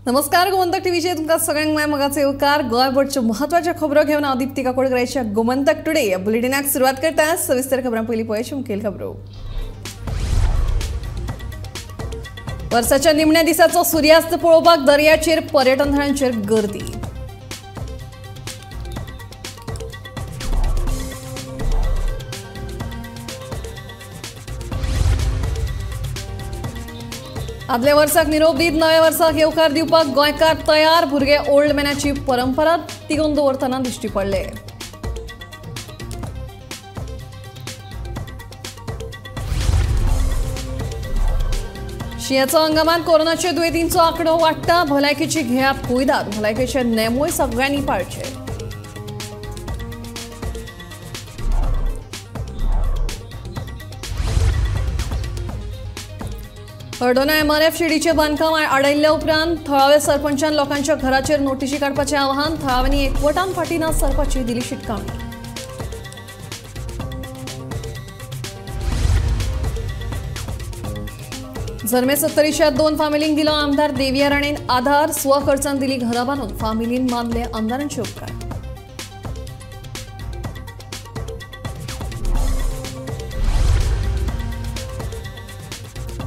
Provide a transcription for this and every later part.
नमस्कार, गोमंतक टीव्हीचे तुमका सगळ्यांक मगाचे येवकार. गोंयभरच्यो महत्वाच्या खबरो घेवन हांव दीप्ती काकोडकरांच्या गोमंतक टुडे या बुलेटिनाक सुरवात करता. सविस्तर खबरां पयलीं पळोवया मुखेल खबरो. वर्साच्या निमण्या दिसाचो सूर्यास्त पळोवपाक दर्याचेर पर्यटन थळांचेर गर्दी. आदल्या वर्साक निरोप दीत नव्या वर्साक येवकार दिवपाक गोंयकार तयार. भुरगे ओल्ड मॅनाची परंपरा तिगोवन दवरतना दिश्टी पडले. शिंयाचो हंगामात कोरोनाच्या दुयेंतींचो आंकडो वाडटा. भलायकेची घेयात कुयदाद. भलायकेचे नेमूय सगळ्यांनी पाळचे. हळदोना MRF शेडीचे बांदकाम आडयल्ल्या उपरांत थळाव्या सरपंचान लोकांच्या घराचेर नोटीशी काडपाचें आवाहन. थळाव्यांनी एकवटान फाटी न सरपाची दिली शिटकावणी. जल्मे 70च्या 2 फामिलींक दिलो आमदार देविया राणेन आधार. स्वखर्चान दिली घरां बांदून फामिलीन मानले आमदारांचे उपकार.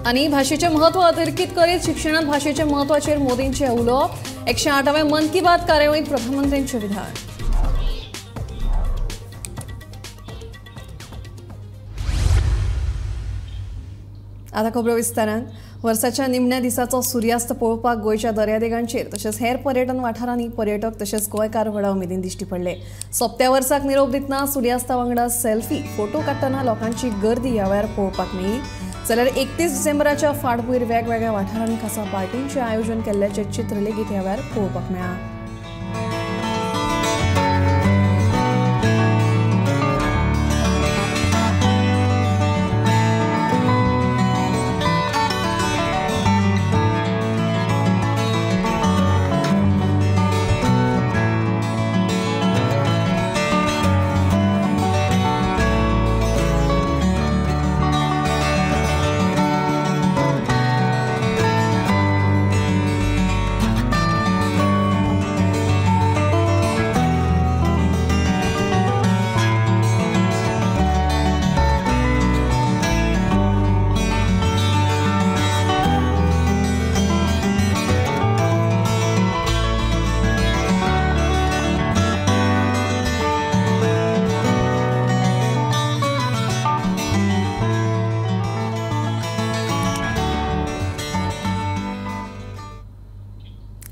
आणि भाषेचे महत्व अधोरेखित करीत शिक्षणात भाषेच्या महत्वाचेर मोदींचे उलोवप. 108व्या मन की बात कार्यावळीत प्रधानमंत्र्यांचे विधान. आता खबरो विस्तारान. वर्साच्या निमण्या दिसाचो सूर्यास्त पळोवपाक गोंयच्या दर्यादेगांचेर तशेंच हेर पर्यटन वाठारांनी पर्यटक तशेंच गोंयकार व्हडा उमेदीन दिश्टी पडले. सोंपत्या वर्साक निरोप दितना सूर्यास्ता वांगडा सेल्फी फोटो काडटना लोकांची गर्दी ह्या वेळार पळोवपाक मेळ्ळी. जाल्यार 31 डिसेंबराच्या फाटभूंयेर वेगवेगळ्या वाठारांनी खासा पार्टींचे आयोजन केल्ल्याचे चित्र लेगीत ह्या वेळार पळोवपाक मेळ्ळा.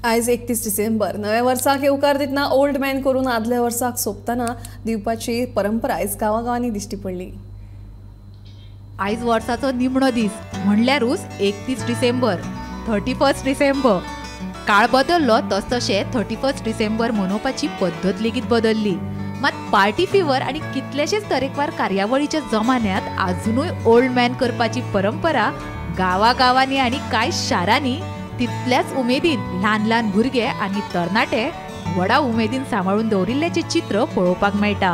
आयज 31 डिसेंबर. नव्या वर्साक येवकार दितना ओल्ड मॅन करून आदल्या वर्साक सोंपतना दिवपाची परंपरा आयज गांवागांवांनी दिश्टी पडली. आयज वर्साचो निमणो दीस म्हणल्यारूच 31 डिसेंबर. 31 डिसेंबर काळ बदललो तसतशे 31 डिसेंबर मनोवपाची पद्दत लेगीत बदलली. मात पार्टी फिवर आणि कितलेशेच तरेकवार कार्यावळीच्या जमान्यात अजूनय ओल्ड मॅन करपाची परंपरा गांवागांवांनी आणि कांय शारांनी तितल्याच उमेदीन ल्हान ल्हान भुरगे आणि तरणाटे व्हडा उमेदीन सांबाळून दवरिल्ल्याचे चित्र पळोवपाक मेळटा.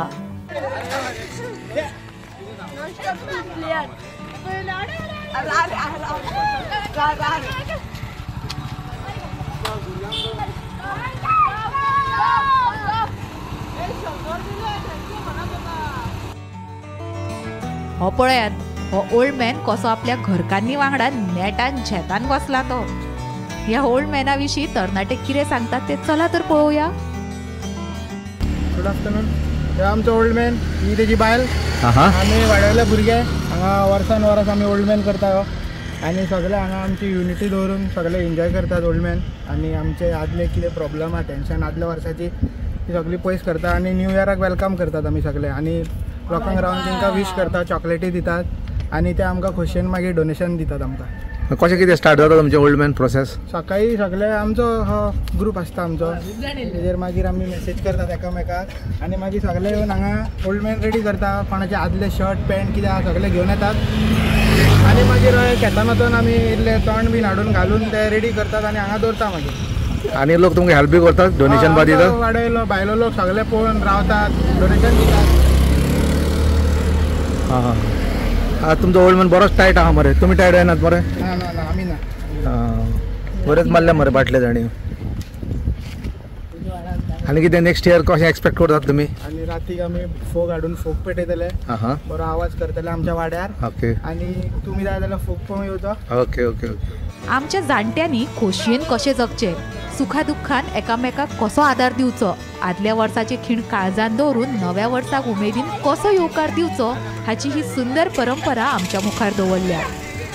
हो पळयात, हो ओल्ड मॅन कसो आपल्या घरकान्नी वांगडा नेटान शेतान बसला तो. ह्या ओल्ड मॅना विशीं तरणाटे कितें सांगतात ते चला तर पळोवया. Good afternoon. हे आमचो ओल्ड मॅन, ही तेजी बायल. आमी वाडयले भुरगे हांगा वर्सान वरास आमी ओल्ड मॅन करता. आनी सगळे हांगा आमची युनिटी दवरून सगळे एन्जॉय करतात ओल्ड मॅन. आनी आमचे आदले कितें प्रॉब्लम आहा टेन्शन आदल्या वर्साची ती सगळी पयस करता. आनी न्यू इयराक वेलकम करतात आमी सगळे. आनी लोकांक रावन तांकां वीश करतात, चॉकलेटी दितात. आनी ते आमकां खोशयेन मागीर डोनेशन दितात आमकां. कशें कितें स्टार्ट जाता तुमचें ओल्ड मॅन प्रोसेस? सकाळी सगळे आमचो हो ग्रूप आसता आमचो, तेजेर मागीर आमी मेसेज करतात एकामेकाक. आनी मागीर सगळे येवन हांगा ओल्ड मॅन रेडी करता. कोणाचे आदले शर्ट पॅन्ट कितें आहा सगळे घेवन येतात. आनी मागीर शेतान वचून आमी इल्ले तण बीन हाडून घालून ते रेडी करतात आनी हांगा दवरता मागीर. आनी लोक तुमकां हेल्प बी करतात, डोनेशन बा दितात? वाडयलो भायलो लोक सगळे पळोवन रावतात, डोनेशन दितात. हां तुमचो ओल्ड मॅन बरोच टायट आहा मरे. तुमी टायट जायनात मरे? ना ना आमी ना. बरेच मारल्या मरे बाटले जाणी. आनी कितें नेक्स्ट इयर कशें एक्सपेक्ट करतात तुमी? आणि रातीक आमी फोग हाडून फोग पेटयतले, बरो आवाज करतले आमच्या वाड्यार. ओके आणि तुम्ही जाय जाल्यार फोग पळोवंक येवचो. Okay okay okay. आमच्या जाणट्यांनी खोशयेन कशें जगचें, सुखा दुख्खान एकामेकाक कसो आदार दिवचो, आदल्या वर्साची खीण काळजान दवरून नव्या वर्साक उमेदीन कसो येवकार दिवचो हाची ही सुंदर परंपरा आमच्या मुखार दवरल्या.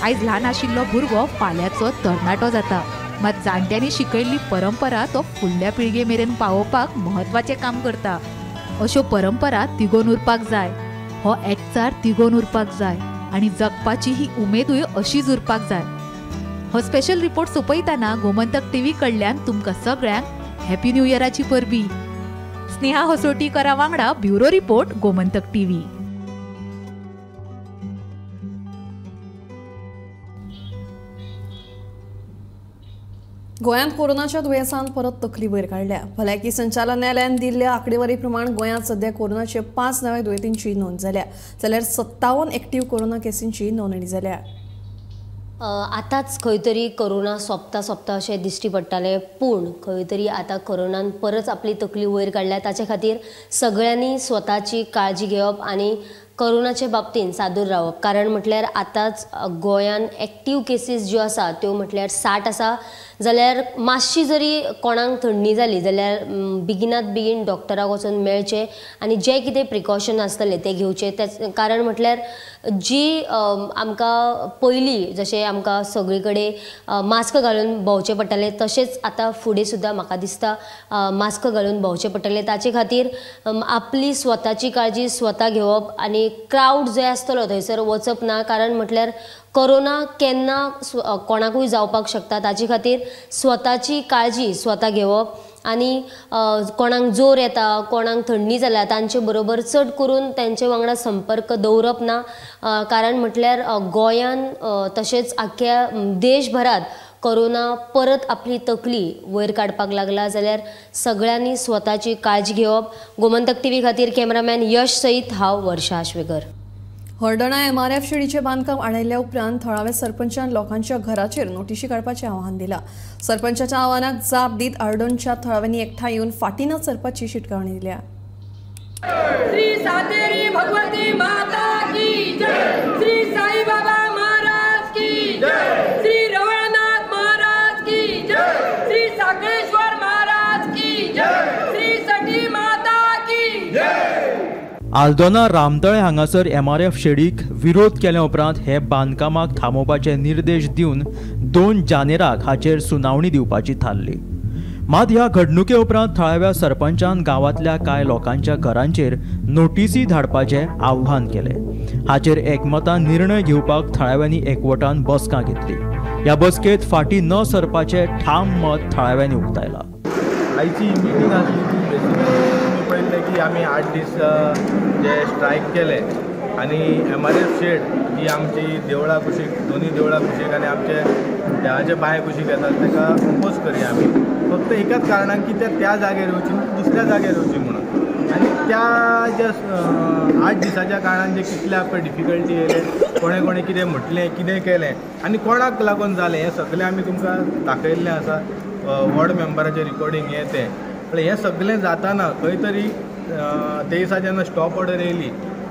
आयज ल्हान आशिल्लो भुरगो फाल्यांचो तरणाटो जाता, मात जाणट्यांनी शिकयल्ली परंपरा तो फुडल्या पिळगे मेरेन पावोवपाक म्हत्वाचें काम करता. अश्यो परंपरा तिगोवन उरपाक जाय, हो एकचार तिगोवन उरपाक जाय आनी जगपाची ही उमेदूय अशीच उरपाक जाय. हो स्पेशल रिपोर्ट सोपयतना गोमंतक टीव्ही कडल्यान तुमकां सगळ्यांक हॅपी न्यू इयराची परबी. स्नेहा होसोटीकरा वांगडा ब्युरो रिपोर्ट गोमंतक टीव्ही. गोंयांत कोरोनाच्या दुयेंसान परत तकली वयर काडल्या. भलायकी संचालनालयान दिल्ल्या आंकडेवारी प्रमाण गोंयांत सध्या कोरोनाचे 5 नव्या दुयेंतींची नोंद जाल्या, जाल्यार 57 एक्टीव कोरोना केसींची नोंदणी जाल्या. आतांच खंय तरी कोरोना सोंपता अशें दिश्टी पडटालें, पूण खंय तरी आतां कोरोनान परत आपली तकली वयर काडल्या. ताचे खातीर सगळ्यांनी स्वताची काळजी घेवप आनी कोरोनाच्या बाबतीन सादूर रावप. कारण म्हटल्यार आतांच गोंयान एक्टीव केसीस ज्यो आसा त्यो म्हटल्यार 60 आसा, जाल्यार मातशी जरी कोणाक थंडी जाली जाल्यार बेगिनात बेगीन डॉक्टराक वचून मेळचें आनी जे कितें प्रिकॉशन आसतले ते घेवचे. कारण म्हटल्यार जी आमकां पयलीं जशें आमकां सगळे कडेन मास्क घालून भोंवचें पडटालें, तशेंच आतां फुडें सुद्दां म्हाका दिसता मास्क घालून भोंवचें पडटलें. ताचे खातीर आपली स्वताची काळजी स्वता घेवप आनी क्रावड जो आसतलो थंयसर वचप ना. कारण म्हटल्यार कोरोना केन्ना कोणाकूय जावपाक शकता. ताचे खातीर स्वताची काळजी स्वता घेवप आनी कोणाक जोर येता, कोणाक थंडी जाल्या तांचे बरोबर चड करून तांचे वांगडा संपर्क दवरप ना. कारण म्हटल्यार गोंयान तशेंच आख्या देशभरात कोरोना परत आपली तकली वयर काडपाक लागला, जाल्यार सगळ्यांनी स्वताची काळजी घेवप. गोमंतक टीव्ही खातीर कॅमेरामॅन यश सईत, हांव वर्षा आश्वेकर. हळदणा MRF शेडीचे बांदकाम आडायल्ल्या उपरांत थळाव्या सरपंचान लोकांच्या घराचेर नोटीशी काडपाचें आव्हान दिलां. सरपंचाच्या आव्हानाक जाप दीत आळडोणच्या थळाव्यांनी एकठांय येवन फाटीं न सरपाची शिटकावणी दिल्या. श्री सातेरी भगवती माता की जय, श्री साई बाबा महाराज की जय, श्री रवळनाथ महाराज की जय, श्री साकेश्वर महाराज की जय, श्री सटी माता की जय. आल्दोना रामतळे हांगासर MRF शेडीक विरोध केल्या उपरांत हे बांदकामाक थांबोवपाचे निर्देश दिवन 2 जानेराक हाचेर सुनावणी दिवपाची थारली. मात ह्या घडणुके उपरांत थळाव्या सरपंचान गांवांतल्या कांय लोकांच्या घरांचेर नोटीसी धाडपाचें आव्हान केलें. हाचेर एकमतान निर्णय घेवपाक थळाव्यांनी एकवटान बसका घेतली. ह्या बसकेंत फाटीं न सरपाचें ठाम मत थळाव्यांनी उक्तायलां. आयची मिटींग आसली ती बेसिकली पळयलें की आमी 8 दीस जे स्ट्रायक केले आनी MRF शेड ही आमची देवळा कुशीक, दोन्ही देवळा कुशीक आनी आमचे देवाचे बाय कुशीक येतात ताका कंपोज करी आमी. फक्त एकाच कारणान की त्या जाग्यार येवची दुसऱ्या जाग्यार येवची म्हणून. आनी त्या ज्या 8 दिसाच्या काळान जे कितले आपले डिफिकल्टी येयले, कोणें कोणें कितें म्हटलें, कितें केलें आनी कोणाक लागून जालें हें सगळें आमी तुमकां दाखयल्लें आसा. वॉर्ड मेंबराचें रिकॉर्डिंग हें हें सगळें जाताना खंय तरी ते दिसा जेन्ना स्टॉप ऑर्डर येयली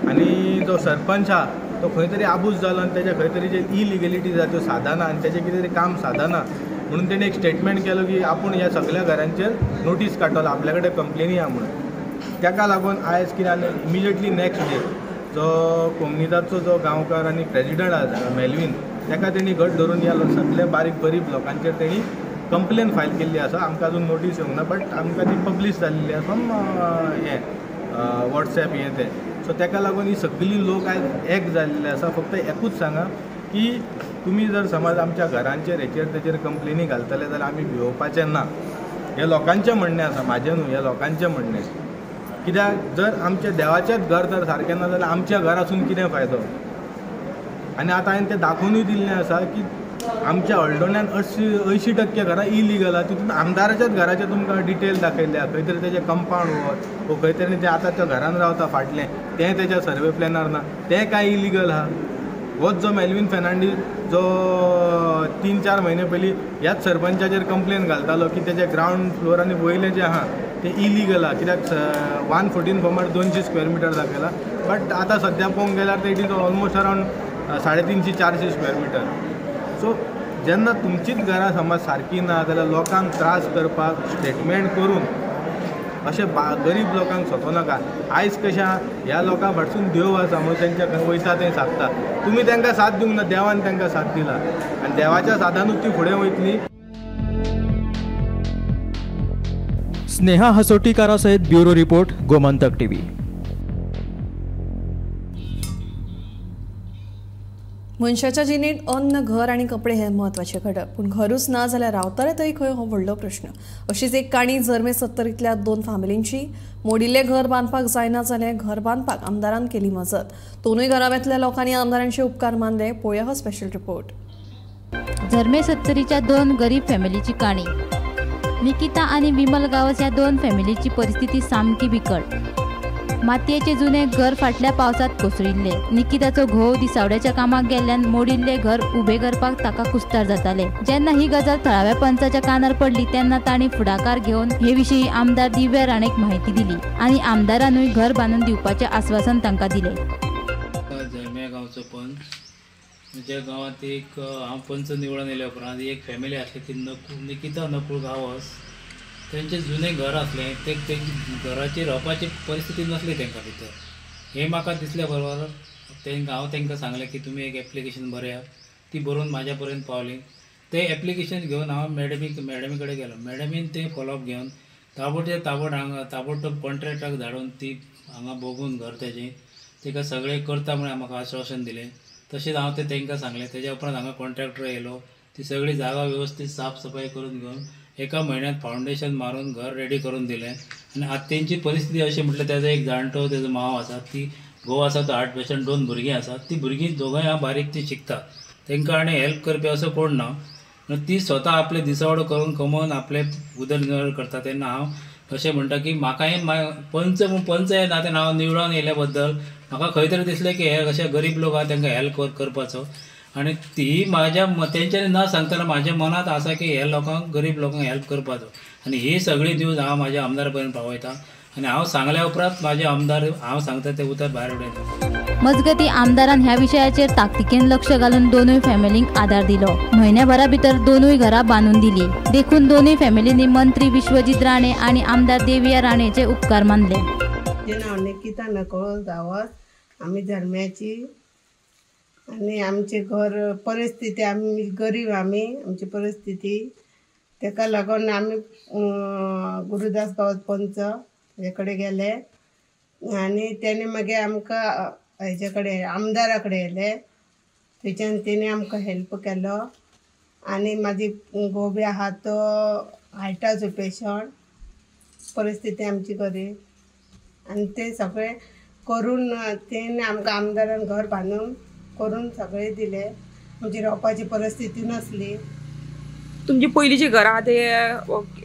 आनी जो सरपंच आहा तो खंय तरी आबूज जालो आनी तेजे खंय तरी जे इलिगलिटीज आसा त्यो साधना आनी तेजें कितें तरी काम साधना म्हणून तेणें एक स्टेटमेंट केलो की आपूण ह्या सगळ्या घरांचेर नोटीस काडटलो, आपल्या कडेन कंप्लेनी आहा म्हणून. ताका लागून आयज कितें जालें, इमिजिएटली नेक्स्ट डे जो कोमनिदाचो जो गांवकार आनी प्रेजिडंट आसा मेलवीन, ताका तेणी घट धरून ह्या सगळे बारीक गरीब लोकांचेर तेणी कंप्लेन फायल केल्ली आसा. आमकां अजून नोटीस येवंक ना, बट आमकां ती पब्लीश जाल्ली आसा फ्रॉम हें वॉट्सॅप हें तें. सो ताका लागून ही सगळी लोक आयज एक जाल्ले आसा. फक्त एकूच सांगा की तुमी जर समज आमच्या घरांचेर हेचेर तेचेर कंप्लेनी घालतले जाल्यार आमी भिवपाचें ना. हे लोकांचें म्हणणें आसा, म्हाजें न्हू, हे लोकांचें म्हणणें. कित्याक जर आमच्या देवाचेंच घर जर सारकें ना जाल्यार आमच्या घरासून कितें फायदो. आनी आतां हांवें तें दाखोवनूय दिल्लें आसा की आमच्या हळदोण्यान 80% घरां इलिगल आहा. तितून आमदाराच्याच घराचे तुमकां डिटेल दाखयल्या, खंय तरी तेजें कंपाउंड वो खंय तरी तें आतां त्या घरान रावता फाटलें तें तेच्या सर्वे प्लॅनार ना, तें काय इलिगल आहा. होच जो मेलवीन फेर्नांडीस जो 3-4 म्हयने पयलीं ह्याच सरपंचाचेर कंप्लेन घालतालो की तेजे ग्रावंड फ्लोर आनी वयलें जें आहा ते इलिगल आहा, कित्याक 114 फॉर्माट 200 स्क्वेअर मिटर दाखयला, बट आतां सद्या पळोवंक गेल्यार ते it is almost around 350-400 square metre. So जेन्ना तुमचीच घरां समज सारकी ना जाल्यार लोकांक त्रास करपाक स्टेटमेंट करून अशें गरीब लोकांक सोंसो नाका. आयज कशें आहा, ह्या लोकां फाटसून देव आसा म्हणून तेंच्या खंय वयता थंय सांगता. तुमी तांकां साथ दिवंक ना, देवान तांकां साथ दिला आनी देवाच्या साथानूच ती फुडें वयतली. स्नेहा हसोटीकारा सहित ब्युरो रिपोर्ट, गोमंतक टीव्ही. मनशाच्या जिणेंत अन्न, घर आनी कपडे हे म्हत्वाचे घटक, पूण घरूच ना जाल्यार रावतले थंय खंय हो व्हडलो प्रश्न. अशीच एक काणी जल्मे 70तल्या 2 फॅमिलींची. मोडिल्लें घर बांदपाक जायना जाल्यार घर बांदपाक आमदारान केली मजत. दोनूय घराब्यांतल्या लोकांनी आमदारांचे उपकार मानले. पळोवया हो स्पेशल रिपोर्ट. जल्मे 70च्या 2 गरीब फॅमिलीची काणी. निकिता आणि विमल गावस ह्या 2 फॅमिलीची परिस्थिती सामकी बिकट. मातयेचे जुने घर फाटल्या पावसात कोसळिल्ले. निकिताचो घोव दिसावड्याच्या कामाक गेल्ल्यान मोडिल्ले घर उबे करपाक ताका कुस्तार जाताले. जेन्ना ही गजाल थळाव्या पंचाच्या कानार पडली तेन्ना तांणी फुडाकार घेवन हे विशीं आमदार दिव्या राणेक माहिती दिली आनी आमदारानूय घर बांदून दिवपाचें आश्वासन तांकां दिलें. जल्मे गांवचो पंच, म्हज्या गांवांत एक हांव पंच निवडून येयल्या उपरांत एक फॅमिली आसली ती निकिता नकुळ गांवस. तेंचें जुनें घर आसलें, तेंची घराची रावपाची परिस्थिती नसली तेंकां भितर. हें म्हाका दिसल्या बरोबर हांव तेंकां सांगलें की तुमी एक एप्लिकेशन बरया. ती बरोवन म्हाज्या पर्यंत पावली. तें एप्लिकेशन घेवन हांव मॅडमी कडेन गेलो. मॅडमीन तें फॉलोअप घेवन ताबडतोब कॉन्ट्रॅक्टाक धाडून ती हांगा बघून घर तेजें तिका सगळें करता म्हणून म्हाका आश्वासन दिलें. तशेंच हांव तें तेंकां सांगलें. तेज्या उपरांत हांगा कॉन्ट्रॅक्टर येयलो. ती सगळी जागा वेवस्थीत साफ सफाई करून घेवन एका म्हयन्यात फावंडेशन मारून घर रेडी करून दिलें. आनी आतां तेंची परिस्थिती अशी म्हटल्यार तेजो एक जाणटो तेजो माव आसा, ती घोव आसा तो हार्ट पेशंट, 2 भुरगीं आसात. ती भुरगीं दोगांय हांव बारीक ती शिकता. तेंकां आनी हेल्प करपी असो कोण ना. ती स्वता आपले दिसावडो करून कमोवन आपले उदरनिर्वाह करता. तेन्ना हांव अशें म्हणटा की म्हाकाय पंच ना तें हांव निवडून येयल्या बद्दल म्हाका खंय तरी दिसलें की हे अशे गरीब लोक आहा तांकां हेल्प करपाचो. आनी ती म्हाज्या तेंच्यांनी न सांगतना म्हाज्या मनांत आसा की हे लोकांक गरीब लोकांक हेल्प करपाचो. आनी ही सगळी न्यूज हांव म्हाज्या आमदारा पर्यंत पावयता. आनी हांव सांगल्या उपरांत म्हाजे आमदार हांव सांगता तें उतर भायर उडयता. मजगती आमदारान ह्या विशयाचेर ताकतिकेन लक्ष घालून दोनूय फॅमिलींक आदार दिलो. म्हयन्याभरा भितर दोनूय घरां बांदून दिली. देखून दोनूय फॅमिलींनी मंत्री विश्वजीत राणे आनी आमदार देविया राणेचे उपकार मानले. हांव निकिता नकुळ गांवस, आमी जल्म्याची आनी आमचे घर परिस्थिती आमी गरीब आमची परिस्थिती ताका लागून आमी गुरुदास गांवस पंच हेजे कडेन गेले आनी तेणे मागीर आमकां हेजे कडेन आमदारा कडेन येयले. थंयच्यान तेणी आमकां हेल्प केलो. आनी म्हाजी घोव बी आहा तो हार्टाचो पेशंट, परिस्थिती आमची गरीब आनी ते सगळें करून तेणे आमकां आमदारान घर बांदून करून सगळे दिले. म्हणजे रावपाची परिस्थिती नसली. तुमची पयलींची घरां ते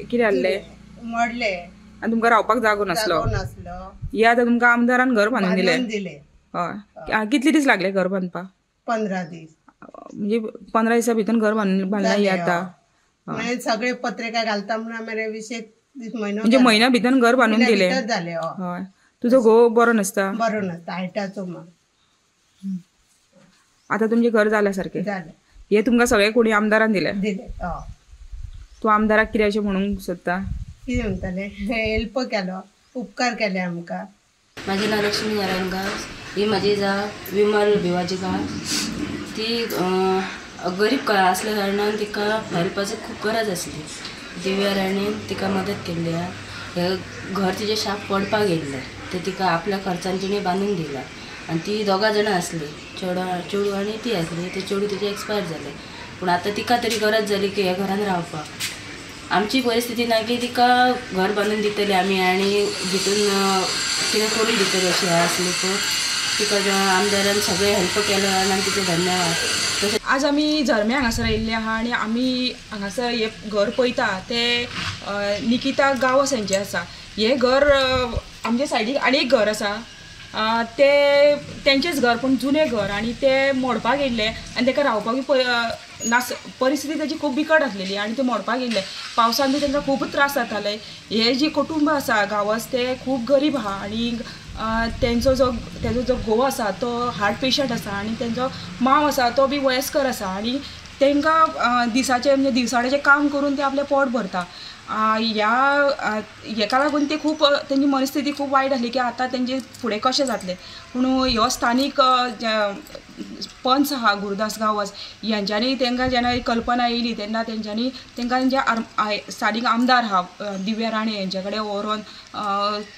कितें आहले? मोडले आनी तुमकां रावपाक जागो नासलो. हे आतां तुमकां आमदारान घर बांदून दिलें. हय. कितले दीस लागले घर बांदपाक? 15 दीस. म्हणजे 15 दिसा भितर घर बांदलां ही आतां. सगळे पत्रिका घालता म्हणून आमी 20 दीस म्हयनो म्हणजे म्हयन्या भितर घर बांदून दिलें. हय. तुजो घोव बरो नासता? बरो नासता, हार्टाचो मार. आतां तुमचें घर जालें सारकें? जालें. हे तुमकां सगळें कोणी आमदारान दिलें? दिलें. तूं आमदाराक कितें अशें म्हणूंक सोदता? कितें म्हणटलें, हेल्प केलो, उपकार केले आमकां. म्हाजें नांव लक्ष्मी नारायण गांवस. ही म्हाजी जाव विमल भिवाजी गांवस. ती गरीब आसल्या कारणान तिका हेल्पाची खूब गरज आसली. दिव्या राणेन तिका मदत केल्ली. हे घर तिजें शाप पडपाक येयल्लें तें तिका आपल्या खर्चान तिणें बांदून दिलां. आनी ती 2 जाणां आसली, चेडू आनी ती आसली. ते चेडू तिचे एक्सपायर जाले. पूण आतां तिका तरी गरज जाली की ह्या घरान रावपाक. आमची परिस्थिती ना की तिका घर बांदून दितली आमी आनी भितून कितें करून दितली अशी आसली. पूण तिका आमदारान सगळें हेल्प केलो आनी तिचे धन्यवाद. आज आमी जल्मे हांगासर आयिल्ले आहा आनी आमी हांगासर हे घर पळयता ते निकिता गांवस हेंचें आसा. हें घर आमचे सायडीक आनी एक घर आसा ते तेंचेच घर पूण जुनें घर आनी ते मोडपाक येयल्ले आनी ताका रावपाकूय परिस्थिती ताची खूब बिकट आसलेली आनी ते मोडपाक येयल्ले. पावसान बी तांकां खूब त्रास जाताले. हे जी कुटुंब आसा गांवस ते खूब गरीब आहा आनी तेंचो जो घोव आसा तो हार्ट पेशंट आसा आनी तेंचो मांव आसा तो बी वयस्कर आसा आनी तांकां दिसाचें दिवसाडेचें काम करून ते आपलें पोट भरता. हेका लागून ते खूब तेंची मनस्थिती खूब वायट आसली की आतां तेंचे फुडें कशें जातलें. पूण ह्यो स्थानीक पंच आहा गुरुदास गांवस यांच्यांनी तांकां जेन्ना कल्पना येयली तेन्ना तेंच्यांनी तांकां जे स्थानीक आमदार आहा दिव्या राणे हेंचे कडेन व्हरून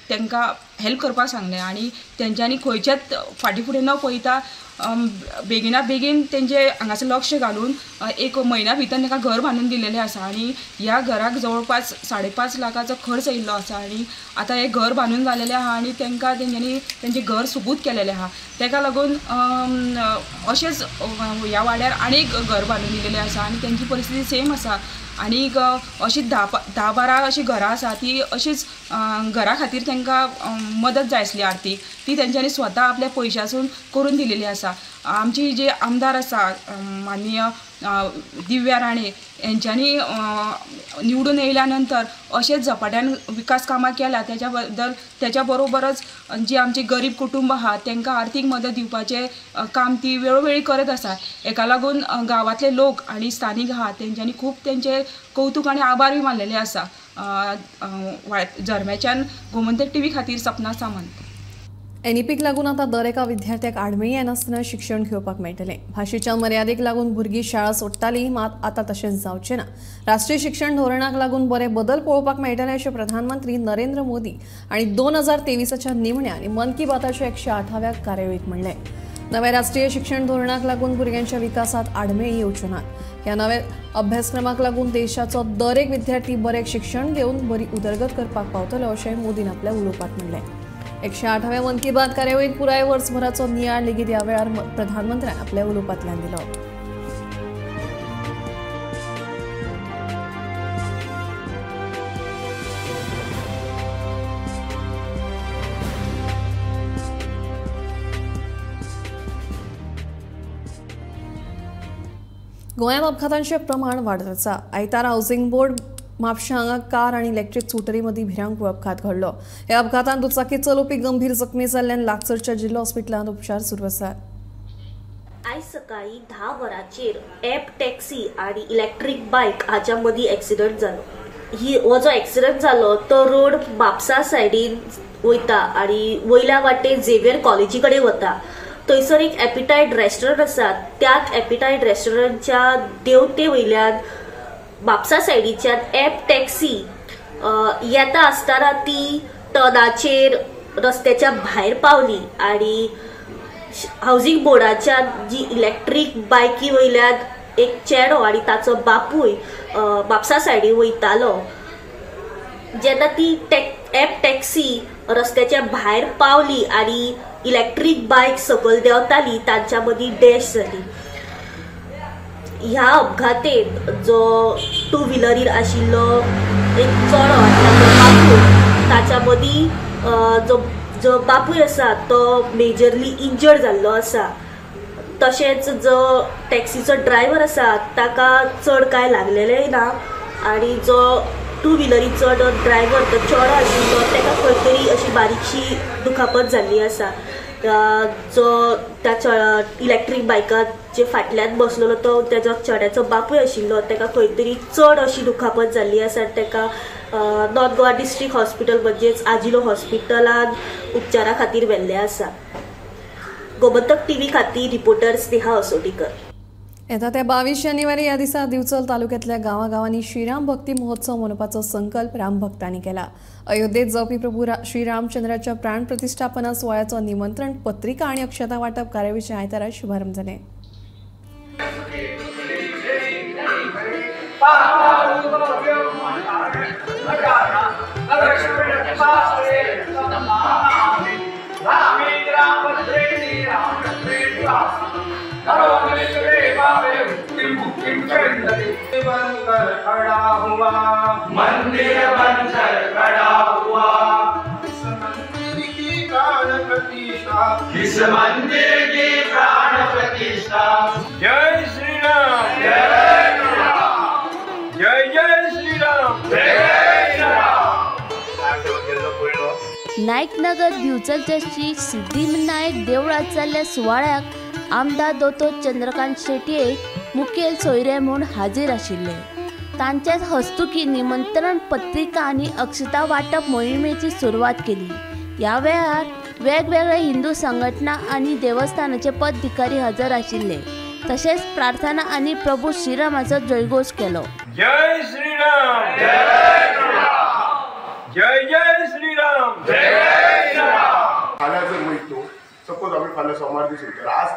तांकां हेल्प करपाक सांगलें आनी तेंच्यांनी खंयचेच फाटीं फुडें न पळयता बेगिना बेगीन तेंचे हांगासर लक्ष घालून 1 म्हयन्या भितर तांकां घर बांदून दिलेलें आसा आनी ह्या घराक जवळपास 5.5 लाखाचो खर्च येयल्लो आसा आनी आतां हें घर बांदून जालेलें आहा आनी तांकां तेंच्यांनी तेंचें घर सुबूत केलेलें आहा. ताका लागून अशेंच ह्या वाड्यार आनीक घर बांदून दिलेलें आसा आनी तेंची परिस्थिती सेम आसा. आनीक अशी 10-12 अशीं घरां आसा ती अशीच घरा खातीर तांकां मदत जाय आसली आर्थीक ती तेंच्यांनी स्वता आपल्या पयशासून करून दिलेली आसा. आमची जे आमदार आसा माननीय दिव्या राणे यांच्यांनी निवडून येयल्या नंतर अशेंच झपाट्यान विकास कामां केल्या. त्याच्या बरोबरच जी आमची गरीब कुटुंब आहा तांकां आर्थीक मदत दिवपाचें काम ती वेळोवेळी करत आसा. हेका लागून गांवांतले लोक आनी स्थानीक आहा तेंच्यांनी खूब तेंचे कौतुक आनी आभारूय मानलेले आसा. झरम्याच्यान गोमंतक TV खातीर सपना सामंत. एनईपीक लागून आता दर एका विद्यार्थ्याक आडमेळी येनासतना शिक्षण घेवपाक मेळटलें. भाशेच्या मर्यादेक लागून भुरगीं शाळा सोडटालीं मात आता तशेंच जावचें ना. राष्ट्रीय शिक्षण धोरणाक लागून बरे बदल पळोवपाक मेळटले अशें प्रधानमंत्री नरेंद्र मोदी आणि 2023च्या निमण्या आनी मन की बाताच्या 108व्या कार्यावळीत म्हणलें. नव्या राष्ट्रीय शिक्षण धोरणाक लागून भुरग्यांच्या विकासात आडमेळी येवच्यो नात. ह्या नव्या अभ्यासक्रमाक लागून देशाचो दर एक विद्यार्थी बरें शिक्षण घेवन बरी उदरगत करपाक पावतलो अशें मोदीन आपल्या उलोवपांत म्हणलें. 108व्या मन की बात कार्यावळीत पुराय वर्सभराचो नियाळ लेगीत ह्या वेळार प्रधानमंत्र्यान आपल्या उलोवपांतल्यान दिलो. गोंयांत अपघातांचें प्रमाण वाडत आसा. आयतार हावसिंग बोर्ड म्हापशा हांगा कार आनी इलेक्ट्रीक स्कुटरी मदीं भिरांकूळ अपघात घडलो. ह्या अपघातांत दुचाकी चलोवपी गंभीर जखमी जाल्ल्यान लागसरच्या जिल्हा हॉस्पिटलांत उपचार सुरू आसात. आयज सकाळी 10 वरांचेर ॲप टॅक्सी आनी इलेक्ट्रीक बायक हाच्या मदीं एक्सिडंट जालो. हो जो एक्सिडंट जालो तो रोड म्हापसा सायडीन वयता आनी वयल्या वाटेन झेवियर कॉलेजी कडेन वता. थंयसर एक एपिटायट रेस्टॉरंट आसा. त्याच एपिटायट रेस्टॉरंटच्या देवटे वयल्यान म्हापसा सायडीच्यान ॲप टॅक्सी येता आसतना ती टर्नाचेर रस्त्याच्या भायर पावली आनी हावसिंग बोर्डाच्या जी इलेक्ट्रीक बायकी वयल्यान एक चेडो आनी ताचो बापूय म्हापसा सायडीन वयतालो. जेन्ना ती ॲप टॅक्सी रस्त्याच्या भायर पावली आनी इलेक्ट्रीक बायक सकयल देंवताली तांच्या मदीं डॅश जाली. ह्या अपघातेत जो 2 व्हिलरीर आशिल्लो एक चोडो आनी ताचो बापूय ताच्या मदीं जो बापूय आसा तो मेजरली इंजर्ड जाल्लो आसा. तशेंच जो टॅक्सीचो ड्रायव्हर आसा ताका चड कांय लागलेलेंय ना आनी जो 2 व्हिलरीचो जो ड्रायव्हर तो चोडो आशिल्लो ताका खंय तरी अशी बारीकशी दुखापत जाल्ली आसा. जो त्या इलेक्ट्रीक बायकात जे फाटल्यान बसलेलो तो तेजो चेड्याचो बापूय आशिल्लो ताका खंय तरी चड अशी दुखापत जाल्ली आसा. ताका नॉर्थ गोवा डिस्ट्रिक्ट हॉस्पिटल म्हणजेच आजिलो हॉस्पिटलान उपचारा खातीर व्हेल्ले आसा. गोमंतक TV खातीर रिपोर्टर स्नेहा असोटीकर. येता त्या 22 जानेवारी ह्या दिसा दिवचल तालुक्यातल्या गांवागांवांनी श्रीराम भक्ती महोत्सव मनोवपाचो संकल्प राम भक्तांनी केला. अयोध्येत जावपी प्रभू श्री रामचंद्राच्या प्राण प्रतिष्ठापना सुवाळ्याचो निमंत्रण पत्रिका आनी अक्षता वाटप कार्यावळीचे आयतारा शुभारंभ जाले. मंदिर बनकर खड़ा हुआ, इस मंदिर की प्राण प्रतिष्ठा इस मंदिर की प्राण प्रतिष्ठा। जय श्री राम, जय श्री राम, जय जय श्री राम, जय श्री राम। नायकनगर दिवचलच्या श्री सिद्धिविनायक देवळात जाल्ल्या सुवाळ्याक आमदार दोतोर चंद्रकांत शेटये मुखेल सोयरे म्हूण हाजीर आशिल्ले। तांच्याच हस्तुकी निमंत्रण पत्रिका आनी अक्षता वाटप मोहिमेची सुरवात केली। ह्या वेळार वेगवेगळे हिंदू संघटना आनी देवस्थानाचे पदाधिकारी हजर आशिल्ले। तशेंच प्रार्थना आनी प्रभू श्रीरामाचो जयघोष केलो। जय श्री राम, जय श्री राम, जय जय श्री राम, जय श्री राम। फाल्यां जर वयतो सपोज आमी फाल्यां सोमार दीस वयतले, आज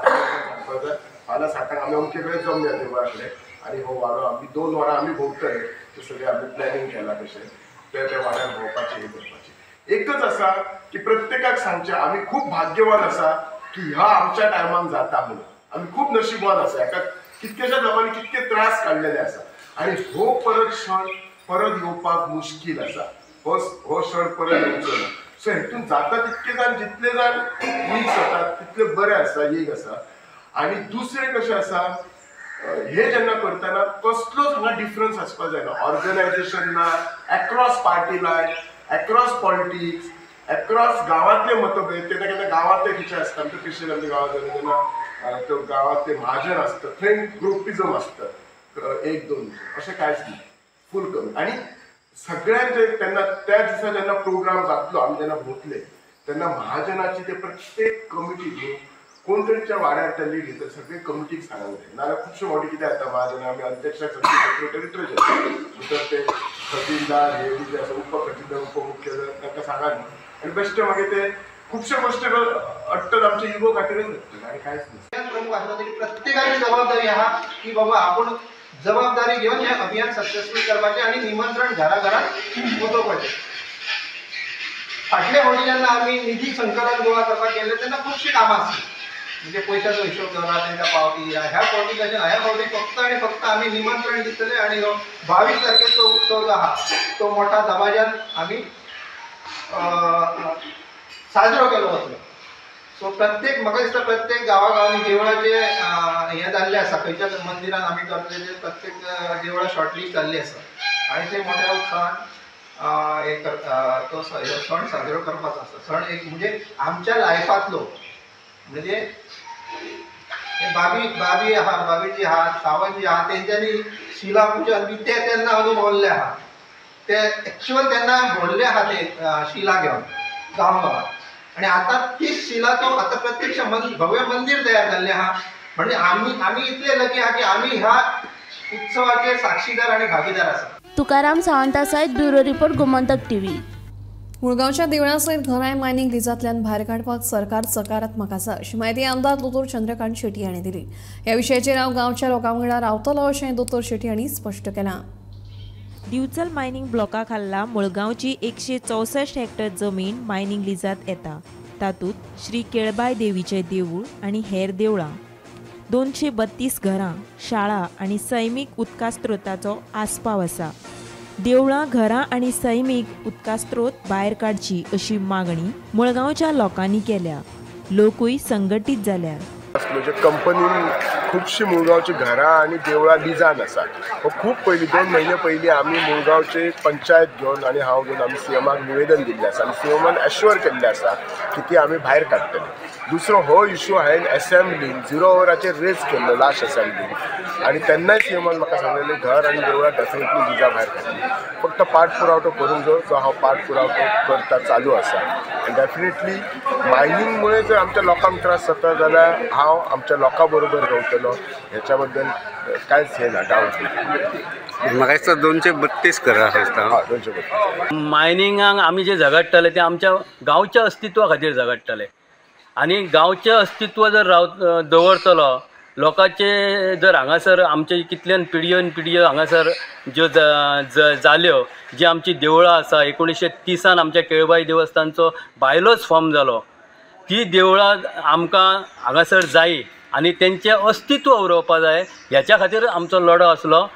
फाल्यां साताक आमी अमके वेळेस जमया देवळा कडेन आनी हो वारो आमी 2 वरां आमी भोंवतले। ते सगळें आमी प्लॅनिंग केलां तशें ते वाड्यार भोंवपाचें हें करपाचें। एकच आसा की प्रत्येकाक सांगचें आमी खूब भाग्यवान आसा की ह्या आमच्या टायमाक जाता म्हणून। आमी खूब नशिबवान आसा, हाका कितकेशा लोकांनी कितके त्रास काडलेले आसा आनी हो परत क्षण परत येवपाक मुश्कील आसा। हो क्षण परत येवचो ना। सो हेतून जाता तितके जाण जितले जाण वीक जातात तितले बरें आसा, एक आसा। आनी दुसरें कशें आसा, हे जेन्ना करतना कसलोच हांगा डिफरन्स आसपाक जायना। ऑर्गनायजेशन ना, across party line, across politics, across गांवांतले मतभेद। केन्ना केन्ना गांवांतले कितें आसता, आमच्या क्रिश्चन आमच्या गांवांत जेन्ना तो गांवांत ते महाजन आसता थंय ग्रुपिजम आसता, 1-2 अशें कांयच ना, फूल कमी। आनी सगळ्यांचे तेन्ना त्या दिसा जेन्ना प्रोग्राम जातलो आमी जेन्ना भोंवतले तेन्ना महाजनाची ते प्रत्येक कमिटी घेवन कोण तरीच्या वाड्यार ते लीड घेता, सगळे कमिटीक सांगूंक जाय। नाल्यार खुबशे फावटी कितें जाता, महाजन आमी अध्यक्षाक सेक्रेटरी ट्रेजर भितर ते खजिनदार हे बी जे आसा, उपखजिनदार उपमुख्य तांकां सांगा न्ही, आनी बेश्टे मागीर ते खुबशे गोश्टी अट्टत आमच्या इगो खातीरच जातले आनी कांयच ना। प्रमुख आसता तरी प्रत्येकाची जबाबदारी आहा की बाबा आपण जबाबदारी घेऊन हे अभियान सक्सेसफुल करपाचे आणि निमंत्रण घराघरात पोचोवपाचे। फाटल्या फावटी जेन्ना आमी निधी संकलन गोळा करपाक गेले तेन्ना खुबशी कामां आसली, म्हणजे पयशाचो हिशोब करप, तांकां पावती दिया। ह्या फावटी कशें ह्या फावटी फक्त आनी फक्त आमी निमंत्रण दितले आनी 22 तारखेचो उत्सव जो आहा तो मोठ्या दबाज्यान आमी साजरो केलो वतलो। सो प्रत्येक म्हाका दिसता प्रत्येक गांवागांवांनी देवळाचे हे जाल्ले आसा, खंयच्या मंदिरान आमी करतले ते प्रत्येक देवळां शॉर्टलिस्ट जाल्ली आसा आनी ते मोठ्या उत्सवान तो सण साजरो करपाचो आसा। सण एक म्हणजे आमच्या लायफांतलो, म्हणजे बाबी आहा, बाबीजी आहा, सावंतजी आहा, तेंच्यांनी शिला पुजन बी ते तेन्ना अनुभवल्ले आहा, ते एक्चुअल तेन्ना भोडले आहा ते शिला घेवन गांवांत। आणि आता तीच शिलाचो आता प्रत्यक्ष भव्य मंदिर तयार जाल्लें आहा। म्हणजे आमी इतले लकी आहा की आमी ह्या उत्सवाचे साक्षीदार आणि भागीदार आसा। तुकाराम सावंता सयत ब्युरो रिपोर्ट गोमंतक टीव्ही। मुळगांवच्या देवळा सयत घरांय मायनिंग लिजांतल्यान भायर काडपाक सरकार सकारात्मक आसा अशी माहिती आमदार दोतोर चंद्रकांत शेट्टी हांणी दिली। ह्या विशयाचेर हांव गांवच्या लोकां वांगडा रावतलों अशें दोतोर शेट्टी हांणी स्पश्ट केलां। दिवचल मायनिंग ब्लॉका खाला मुळगांवची 164 हेक्टर जमीन मायनिंग लिजांत येता। तातूंत श्री केळबाई देवीचें देवूळ आनी हेर देवळां, 232 घरां, शाळा आनी सैमीक उदका स्त्रोताचो आस्पाव आसा। देवळां, घरां आनी सैमीक उदका स्त्रोत भायर काडची अशी मागणी मुळगांवच्या लोकांनी केल्या। लोकूय संघटीत जाल्यात। म्हणजे कंपनीन खुबशी मुळगांवची घरां आनी देवळां लिजान आसा। खूब पयलीं 2 म्हयने पयलीं आमी मुळगांवचे पंचायत घेवन आनी हांव घेवन आमी सीएमाक निवेदन दिल्लें आसा आनी सीएमान एश्युअर केल्लें आसा की ती आमी भायर काडटले। दुसरो हो इश्यू हांवें असेंब्लीन 0 ओवराचेर रेज केल्लो लास्ट असेंब्लीन आनी तेन्नाय सीएमान म्हाका सांगलेलें घर आनी देवळां डेफिनेटली लिजा भायर काडटली, फक्त पाठपुरावो करूंक जाय जो हांव पाठपुरावो करता चालू आसा। आनी डेफिनेटली मायनिंग मुळे जर आमच्या लोकांक त्रास जाता जाल्यार हांव आमच्या लोकां बरोबर रावतलो, हेच्या बद्दल कांयच हे ना, डावट ना। म्हाका दिसता 232 घरां आसता। 232 मायनिंगाक आमी जे झगडटाले ते आमच्या गांवच्या अस्तित्वा खातीर झगडटाले आनी गांवचें अस्तित्व जर दवरतलो, लोकांचे जर हांगासर आमचे कितल्यान पिढयो हांगासर ज्यो जाल्यो, जी आमची देवळां आसा 1930 आमच्या केळबाई देवस्थानचो बायलोच फॉर्म जालो, ती देवळां आमकां हांगासर जाय आनी तेंचें अस्तित्व उरोवपा जाय, ह्याच्या खातीर आमचो लढो आसलो।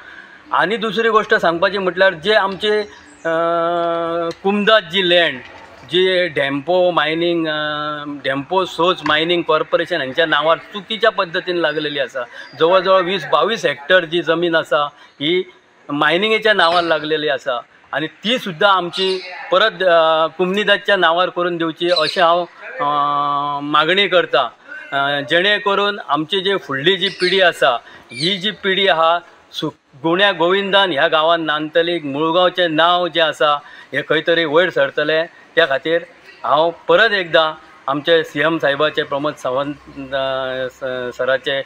आनी दुसरी गोश्ट सांगपाची म्हटल्यार जे आमचे कुमदाद जी लँड जी डेम्पो सोज मायनिंग कॉर्पोरेशन हांच्या नांवार चुकीच्या पद्दतीन लागलेली आसा. जवळ जवळ 20-22 हेक्टर जी जमीन आसा ही मायनिंगेच्या नांवार लागलेली आसा आणि ती सुद्धा आमची परत कुमनीदाच्या नांवार करून दिवची अशें हांव मागणी करता. जेणे करून आमची जी फुडली जी पिढी आसा ही जी पिढी आहा गुण्या गोविंदान ह्या गांवांत नांदतली. मुळगांवचें नांव जें आसा हें खंय तरी वयर सरतलें. त्या खातीर हांव परत एकदां आमचे CM साहेबाचे प्रमोद सावंत सराचे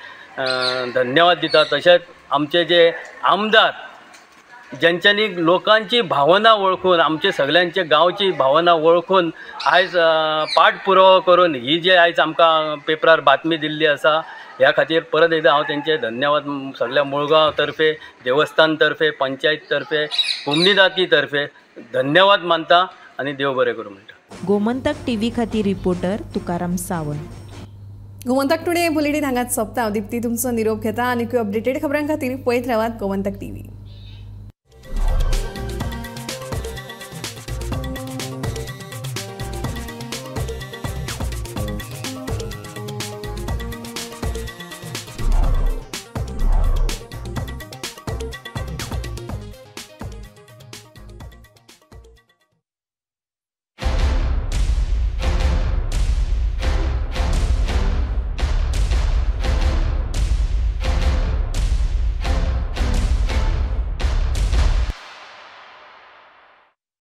धन्यवाद दिता. तशेंच आमचे जे आमदार ज्यांच्यांनी लोकांची भावना वळखून आमचे सगळ्यांचे गांवची भावना वळखून आयज पाठपुरावो करून ही जी आयज आमकां पेपरार बातमी दिल्ली आसा ह्या खातीर परत एकदां हांव तेंचे धन्यवाद सगळ्या मुळगांव तर्फे, देवस्थान तर्फे, पंचायत तर्फे, कुमनीदाती तर्फे धन्यवाद मानता आनी देव बरें करूं म्हणटा. गोमंतक TV खातीर reporter Tukaram Sawant. Gomantak today bulletin हांगाच सोंपता. हांव दिप्ती तुमचो निरोप घेता. आनी अपडेटेड खबरां खातीर पळयत रावात गोमंतक TV.